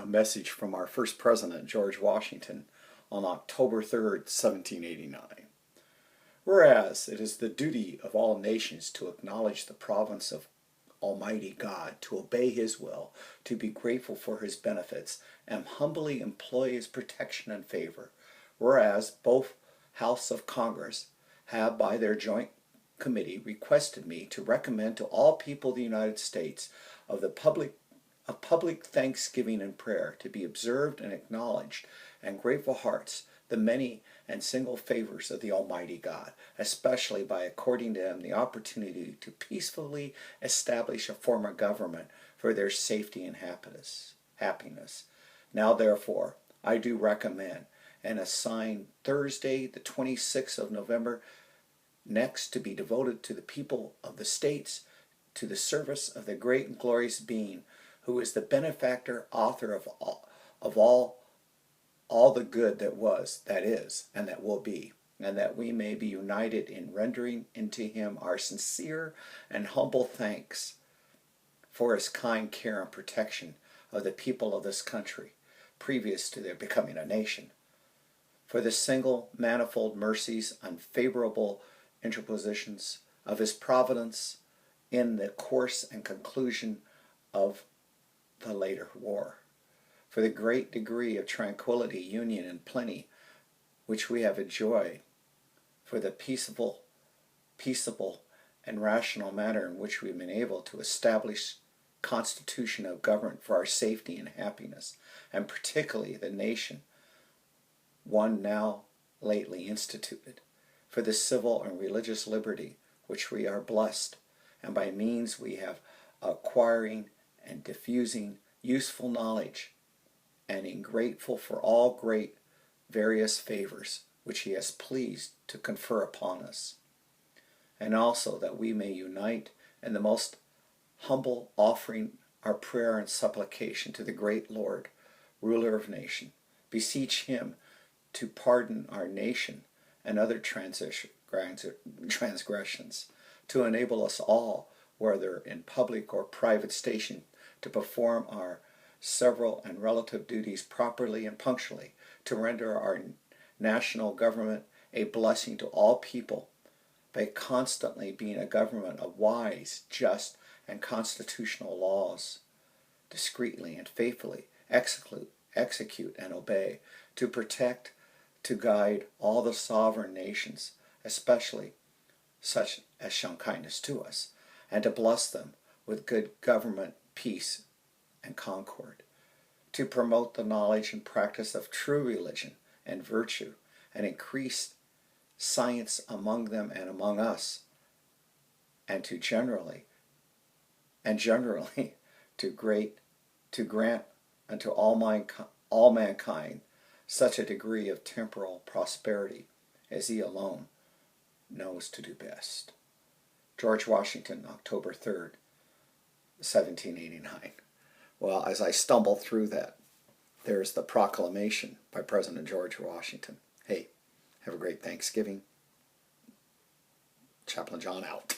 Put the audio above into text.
a message from our first president, George Washington, on October 3rd, 1789. Whereas it is the duty of all nations to acknowledge the providence of Almighty God, to obey His will, to be grateful for His benefits, and humbly employ His protection and favor. Whereas both Houses of Congress have, by their joint committee, requested me to recommend to all people of the United States of public thanksgiving and prayer to be observed and acknowledged, and grateful hearts the many and single favors of the Almighty God, especially by according to Him the opportunity to peacefully establish a form of government for their safety and happiness. Now therefore I do recommend and assign Thursday the 26th of November next to be devoted to the people of the states, to the service of the great and glorious being who is the benefactor, author of all the good that was, that is, and that will be, and that we may be united in rendering unto Him our sincere and humble thanks for His kind care and protection of the people of this country, previous to their becoming a nation, for the single manifold mercies and favorable interpositions of His providence in the course and conclusion of the later war, for the great degree of tranquility, union, and plenty which we have enjoyed, for the peaceable and rational manner in which we have been able to establish constitution of government for our safety and happiness, and particularly the nation, one now lately instituted, for the civil and religious liberty which we are blessed, and by means we have acquiring and diffusing useful knowledge, and in grateful for all great various favors which He has pleased to confer upon us. And also that we may unite in the most humble offering our prayer and supplication to the great Lord, ruler of nation, beseech Him to pardon our nation and other transgressions, to enable us all, whether in public or private station, to perform our several and relative duties properly and punctually, to render our national government a blessing to all people, by constantly being a government of wise, just, and constitutional laws, discreetly and faithfully execute and obey, to protect, to guide all the sovereign nations, especially such as shown kindness to us, and to bless them with good government, peace, and concord, to promote the knowledge and practice of true religion and virtue, and increase science among them and among us, and generally to grant unto all mankind such a degree of temporal prosperity as He alone knows to do best. George Washington, October 3rd, 1789. Well, as I stumble through that, there's the Proclamation by President George Washington. Hey, have a great Thanksgiving. Chaplain John out.